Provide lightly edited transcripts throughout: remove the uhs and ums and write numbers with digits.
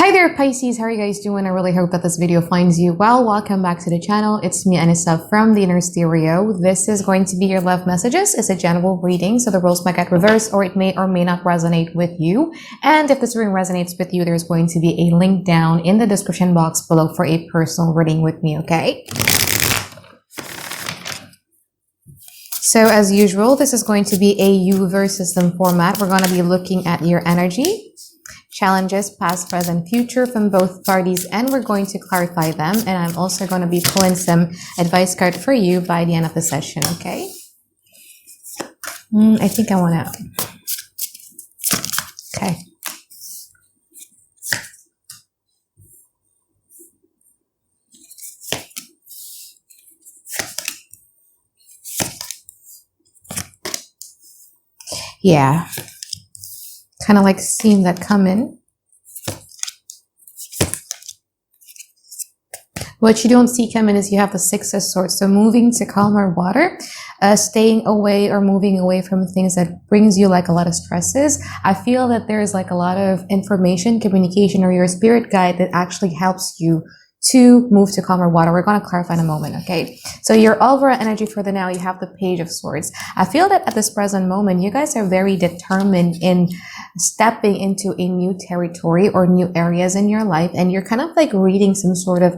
Hi there Pisces, how are you guys doing? I really hope that this video finds you well. Welcome back to the channel. It's me, Anisa, from the Inner Stereo. This is going to be your love messages. It's a general reading, so the roles might get reversed or it may or may not resonate with you. And if this reading resonates with you, there's going to be a link down in the description box below for a personal reading with me, okay? So as usual, this is going to be a universe system format. We're going to be looking at your energy, challenges, past, present, future from both parties, and we're going to clarify them. And I'm also going to be pulling some advice card for you by the end of the session, okay? I think I want to... Okay. Yeah. Kind of like seeing that coming. What you don't see coming is you have the Six of Swords. So moving to calmer water, staying away or moving away from things that brings you like a lot of stresses. I feel that there's like a lot of information, communication, or your spirit guide that actually helps you to move to calmer water. We're going to clarify in a moment, okay? So your overall energy for the now, you have the Page of Swords. I feel that at this present moment, you guys are very determined in stepping into a new territory or new areas in your life, and you're kind of like reading some sort of,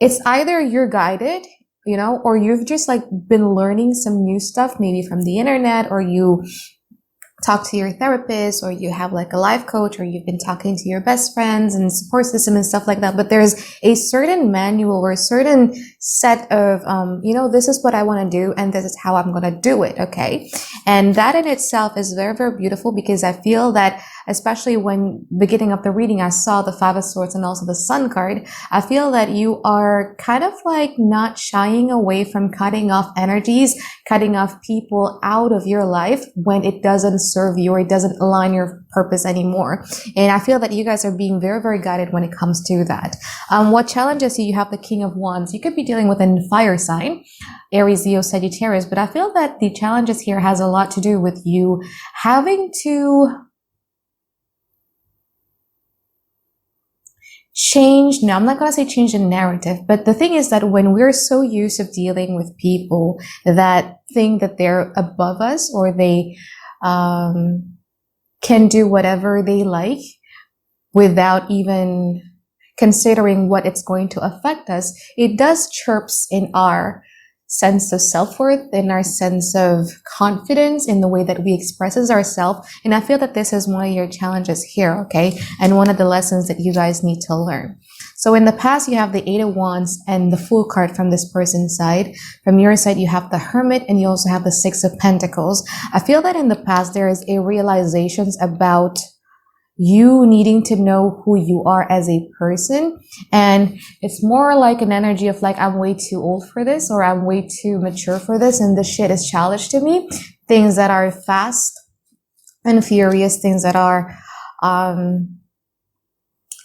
it's either you're guided, you know, or you've just like been learning some new stuff, maybe from the internet, or you talk to your therapist, or you have like a life coach, or you've been talking to your best friends and support system and stuff like that. But there's a certain manual or a certain set of, you know, this is what I want to do and this is how I'm going to do it. Okay. And that in itself is very, very beautiful, because I feel that, especially when beginning of the reading, I saw the Five of Swords and also the Sun card. I feel that you are kind of like not shying away from cutting off energies, cutting off people out of your life when it doesn't serve you or it doesn't align your purpose anymore. And I feel that you guys are being very, very guided when it comes to that. What challenges you? You have the King of Wands. You could be dealing with a fire sign, Aries, Leo, Sagittarius, but I feel that the challenges here has a lot to do with you having to change. No, I'm not going to say change the narrative, but the thing is that when we're so used to dealing with people that think that they're above us, or they can do whatever they like without even considering what it's going to affect us, it does chirps in our sense of self-worth, in our sense of confidence, in the way that we express ourselves. And I feel that this is one of your challenges here, okay? And one of the lessons that you guys need to learn. So in the past, you have the Eight of Wands and the Fool card from this person's side. From your side, you have the Hermit, and you also have the Six of Pentacles. I feel that in the past, there is a realizations about you needing to know who you are as a person. And it's more like an energy of like, I'm way too old for this, or I'm way too mature for this, and this shit is childish to me. Things that are fast and furious, things that are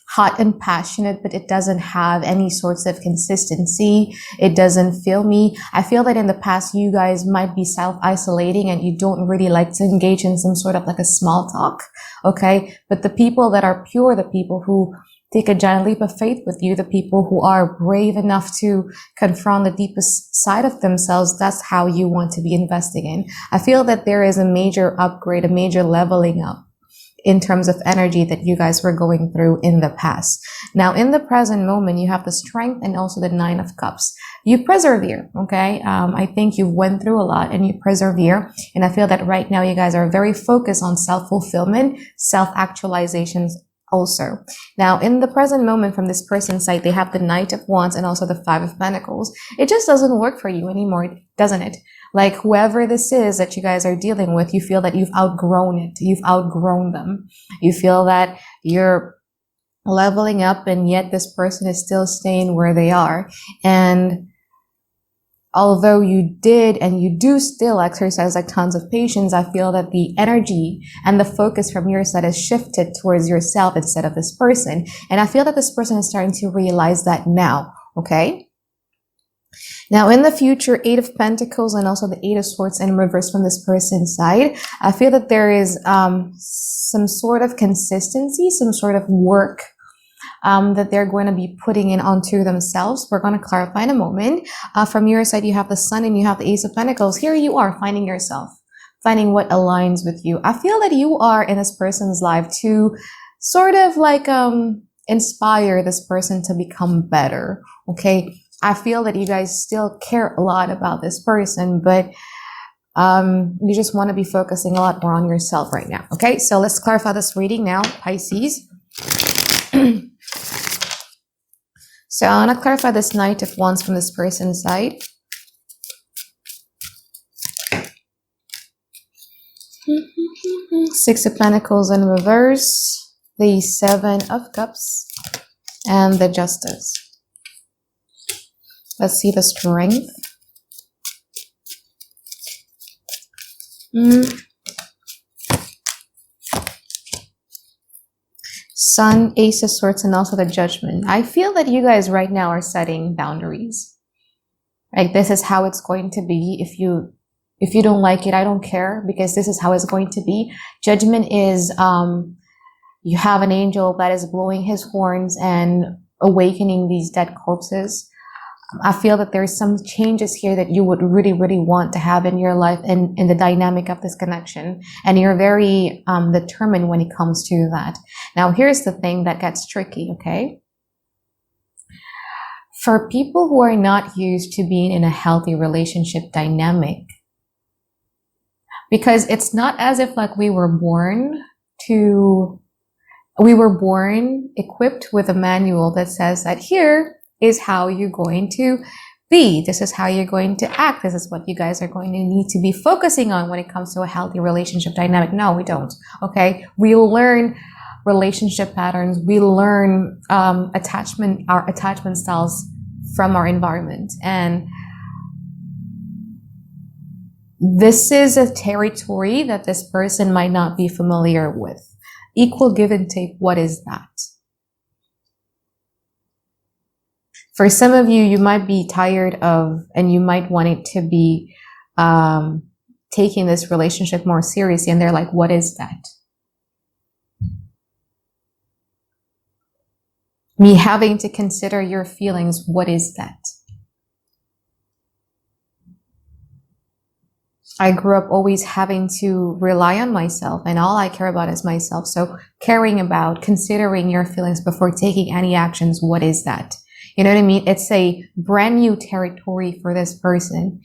hot and passionate, but it doesn't have any sorts of consistency. It doesn't feel me. I feel that in the past, you guys might be self-isolating and you don't really like to engage in some sort of like a small talk, okay? But the people that are pure, the people who take a giant leap of faith with you, the people who are brave enough to confront the deepest side of themselves, that's how you want to be investing in. I feel that there is a major upgrade, a major leveling up in terms of energy that you guys were going through in the past. Now, in the present moment, you have the Strength and also the Nine of Cups. You persevere, okay? I think you went through a lot and you persevere. And I feel that right now you guys are very focused on self-fulfillment, self-actualizations also. Now, in the present moment from this person's side, they have the Knight of Wands and also the Five of Pentacles. It just doesn't work for you anymore, doesn't it? Like whoever this is that you guys are dealing with, you feel that you've outgrown it. You've outgrown them. You feel that you're leveling up, and yet this person is still staying where they are. And although you did and you do still exercise like tons of patience, I feel that the energy and the focus from your side has shifted towards yourself instead of this person. And I feel that this person is starting to realize that now, okay? Now, in the future, Eight of Pentacles and also the Eight of Swords in reverse from this person's side, I feel that there is some sort of consistency, some sort of work that they're going to be putting in onto themselves. We're going to clarify in a moment. From your side, you have the Sun and you have the Ace of Pentacles. Here you are finding yourself, finding what aligns with you. I feel that you are in this person's life to sort of like inspire this person to become better. Okay. I feel that you guys still care a lot about this person, but you just want to be focusing a lot more on yourself right now. Okay, so let's clarify this reading now, Pisces. So I want to clarify this Knight of Wands from this person's side. Six of Pentacles in reverse, the Seven of Cups, and the Justice. Let's see the Strength. Sun, Ace of Swords, and also the Judgment. I feel that you guys right now are setting boundaries. Like, this is how it's going to be. If you don't like it, I don't care, because this is how it's going to be. Judgment is you have an angel that is blowing his horns and awakening these dead corpses. I feel that there's some changes here that you would really, really want to have in your life and in the dynamic of this connection. And you're very determined when it comes to that. Now, here's the thing that gets tricky, okay? For people who are not used to being in a healthy relationship dynamic, because it's not as if like we were born equipped with a manual that says that here is how you're going to be. This is how you're going to act. This is what you guys are going to need to be focusing on when it comes to a healthy relationship dynamic. No, we don't. Okay. We learn relationship patterns. We learn our attachment styles from our environment. And this is a territory that this person might not be familiar with. Equal give and take. What is that? For some of you, you might be tired of, and you might want it to be taking this relationship more seriously. And they're like, what is that? Me having to consider your feelings. What is that? I grew up always having to rely on myself, and all I care about is myself. So caring about, considering your feelings before taking any actions. What is that? You know what I mean? It's a brand new territory for this person.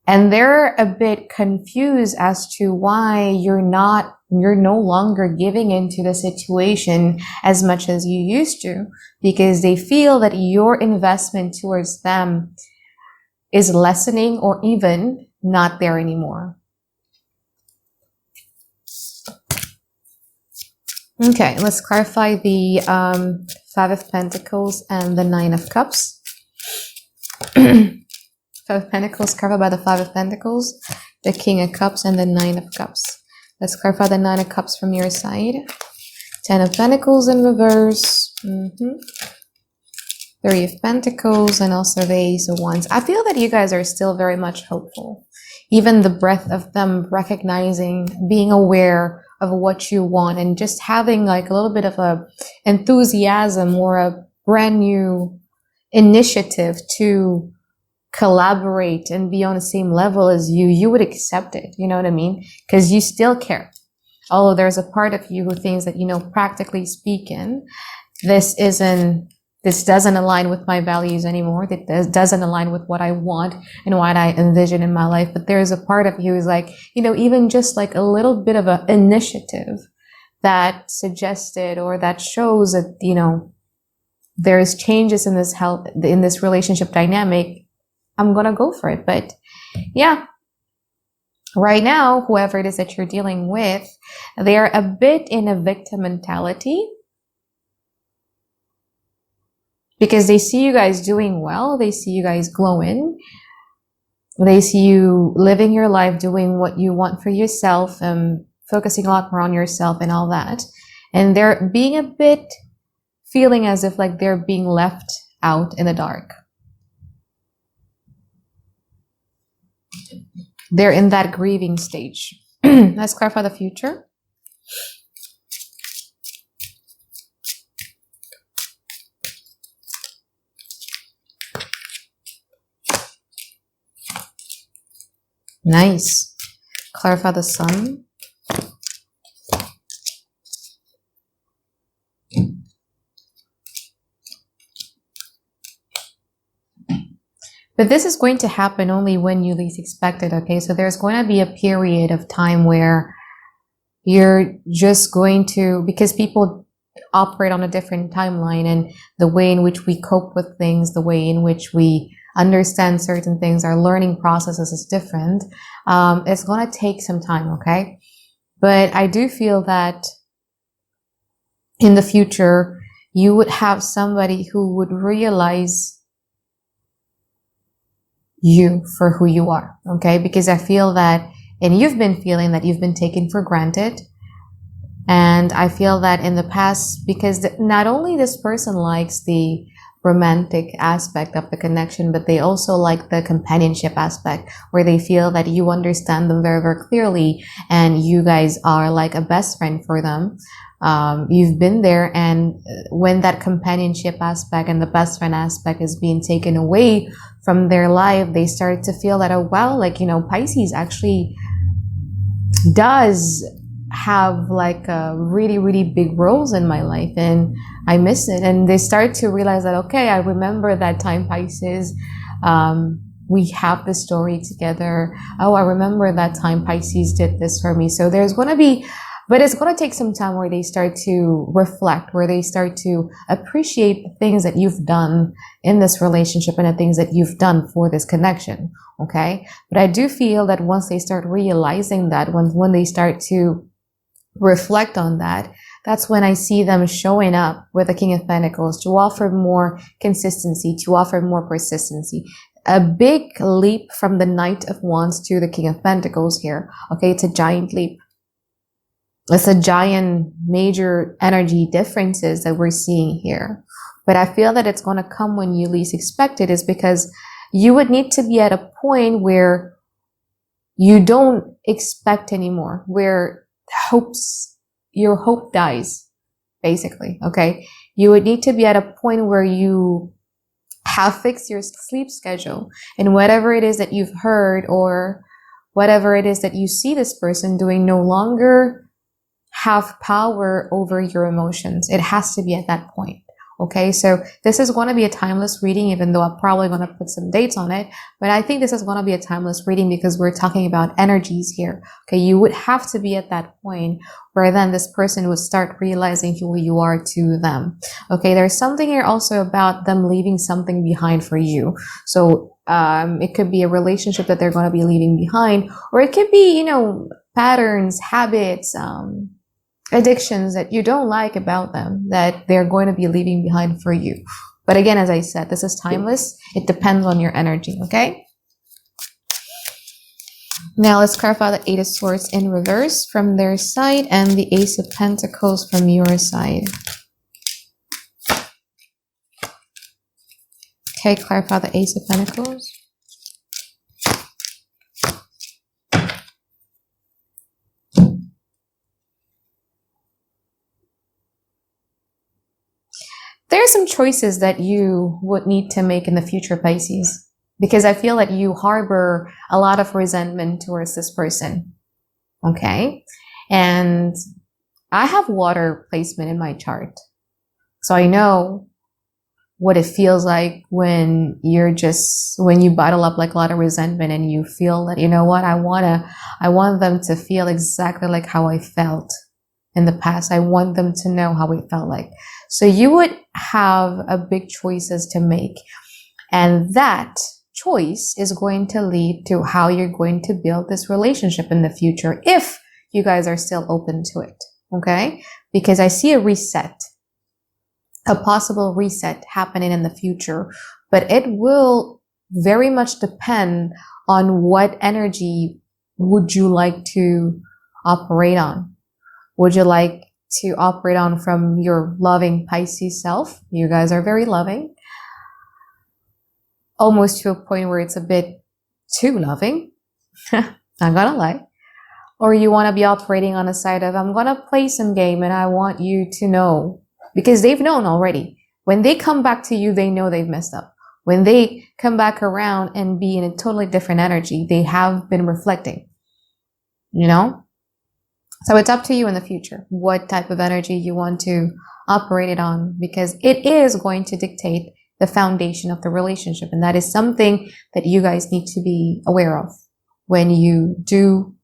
And they're a bit confused as to why you're no longer giving into the situation as much as you used to, because they feel that your investment towards them is lessening or even not there anymore. Okay, let's clarify the Five of Pentacles and the Nine of Cups. Five of Pentacles covered by the Five of Pentacles, the King of Cups, and the Nine of Cups. Let's clarify the Nine of Cups from your side. Ten of Pentacles in reverse. Three of Pentacles, and also the Ace of Wands. I feel that you guys are still very much hopeful. Even the breadth of them recognizing, being aware of what you want, and just having like a little bit of a enthusiasm or a brand new initiative to collaborate and be on the same level as you would accept it. You know what I mean? Because you still care. Although there's a part of you who thinks that, you know, practically speaking, this doesn't align with my values anymore. That doesn't align with what I want and what I envision in my life. But there's a part of you who's like, you know, even just like a little bit of an initiative that suggested or that shows that, you know, there's changes in this relationship dynamic. I'm going to go for it. But yeah, right now, whoever it is that you're dealing with, they're a bit in a victim mentality. Because they see you guys doing well. They see you guys glowing. They see you living your life, doing what you want for yourself, focusing a lot more on yourself and all that. And they're being a bit feeling as if like they're being left out in the dark. They're in that grieving stage. Let's clarify the future. Nice. Clarify the sun. But this is going to happen only when you least expect it, okay? So there's going to be a period of time where you're just going to, because people operate on a different timeline, and the way in which we cope with things, the way in which we understand certain things, our learning processes is different. It's going to take some time, okay? But I do feel that in the future, you would have somebody who would realize you for who you are, okay? Because I feel that, and you've been feeling that you've been taken for granted. And I feel that in the past, because not only this person likes the romantic aspect of the connection, but they also like the companionship aspect, where they feel that you understand them very, very clearly, and you guys are like a best friend for them. You've been there, and when that companionship aspect and the best friend aspect is being taken away from their life, they start to feel that, oh wow, like, you know, Pisces actually does have like a really, really big roles in my life, and I miss it. And they start to realize that, okay, I remember that time, Pisces, we have the story together. Oh, I remember that time Pisces did this for me. So there's going to be, but it's going to take some time where they start to reflect, where they start to appreciate the things that you've done in this relationship and the things that you've done for this connection. Okay. But I do feel that once they start realizing that, when they start to reflect on that, that's when I see them showing up with the King of Pentacles to offer more consistency, to offer more persistency. A big leap from the Knight of Wands to the King of Pentacles here. Okay, it's a giant leap. It's a giant major energy differences that we're seeing here. But I feel that it's going to come when you least expect it, is because you would need to be at a point where you don't expect anymore, where your hope dies, basically, okay? You would need to be at a point where you have fixed your sleep schedule, and whatever it is that you've heard or whatever it is that you see this person doing no longer have power over your emotions. It has to be at that point. Okay, so this is going to be a timeless reading, even though I'm probably going to put some dates on it. But I think this is going to be a timeless reading because we're talking about energies here. Okay, you would have to be at that point where then this person would start realizing who you are to them. Okay, there's something here also about them leaving something behind for you. So it could be a relationship that they're going to be leaving behind, or it could be, you know, patterns, habits, addictions that you don't like about them that they're going to be leaving behind for you. But again, as I said, this is timeless. It depends on your energy, okay? Now let's clarify the Eight of Swords in reverse from their side and the Ace of Pentacles from your side. Okay, clarify the Ace of Pentacles. There are some choices that you would need to make in the future, Pisces, because I feel that you harbor a lot of resentment towards this person. Okay. And I have water placement in my chart. So I know what it feels like when when you bottle up like a lot of resentment and you feel that, you know what, I want them to feel exactly like how I felt in the past. I want them to know how it felt like. So you would have a big choices to make. And that choice is going to lead to how you're going to build this relationship in the future, if you guys are still open to it. Okay? Because I see a reset, a possible reset happening in the future, but it will very much depend on what energy would you like to operate on. Would you like to operate on from your loving Pisces self? You guys are very loving, almost to a point where it's a bit too loving. Not gonna lie. Or you want to be operating on a side of, I'm gonna play some game and I want you to know, because they've known already. When they come back to you, they know they've messed up. When they come back around and be in a totally different energy, they have been reflecting, you know? So it's up to you in the future, what type of energy you want to operate it on, because it is going to dictate the foundation of the relationship. And that is something that you guys need to be aware of when you do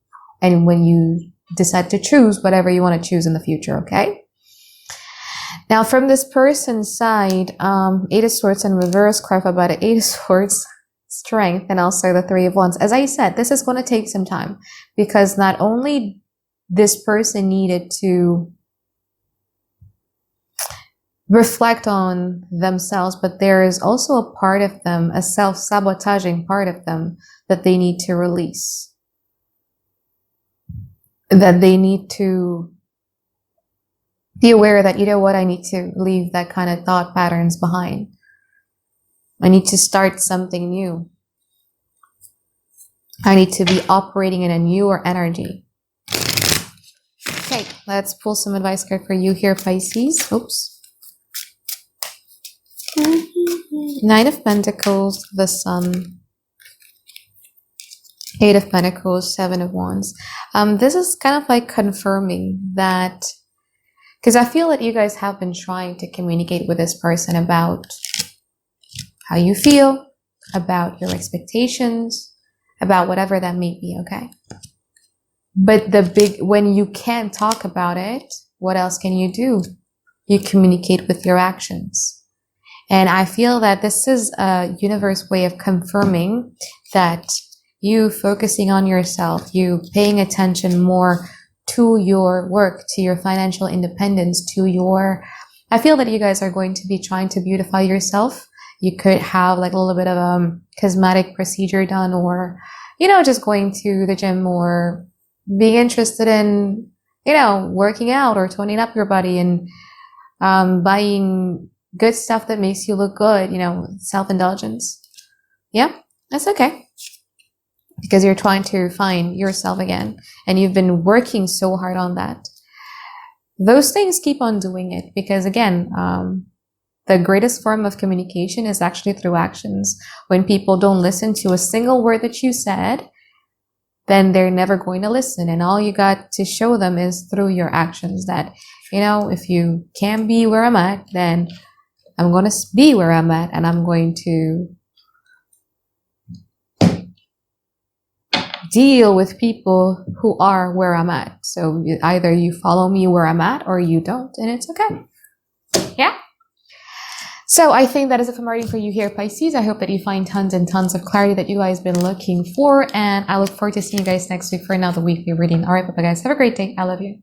and when you decide to choose whatever you want to choose in the future, okay? Now, from this person's side, Eight of Swords in reverse, card about it, Eight of Swords, Strength, and also the Three of Wands. As I said, this is going to take some time because not only this person needed to reflect on themselves, but there is also a part of them, a self-sabotaging part of them that they need to release. That they need to be aware that, you know what, I need to leave that kind of thought patterns behind. I need to start something new. I need to be operating in a newer energy. Okay, let's pull some advice card for you here, Pisces. Oops. Nine of Pentacles, the Sun. Eight of Pentacles, Seven of Wands. This is kind of like confirming that, because I feel that you guys have been trying to communicate with this person about how you feel, about your expectations, about whatever that may be, okay? But when you can't talk about it, what else can you do? You communicate with your actions. And I feel that this is a universe way of confirming that you focusing on yourself, you paying attention more to your work, to your financial independence, to your... I feel that you guys are going to be trying to beautify yourself. You could have like a little bit of a cosmetic procedure done, or, you know, just going to the gym, or being interested in, you know, working out or toning up your body and buying good stuff that makes you look good, you know, self-indulgence. Yeah, that's okay. Because you're trying to find yourself again. And you've been working so hard on that. Those things, keep on doing it. Because again, the greatest form of communication is actually through actions. When people don't listen to a single word that you said, then they're never going to listen. And all you got to show them is through your actions that, you know, if you can't be where I'm at, then I'm going to be where I'm at, and I'm going to deal with people who are where I'm at. So either you follow me where I'm at or you don't, and it's okay. Yeah? So I think that is it for my reading for you here, Pisces. I hope that you find tons and tons of clarity that you guys have been looking for, and I look forward to seeing you guys next week for another weekly reading. All right, bye-bye, guys. Have a great day. I love you.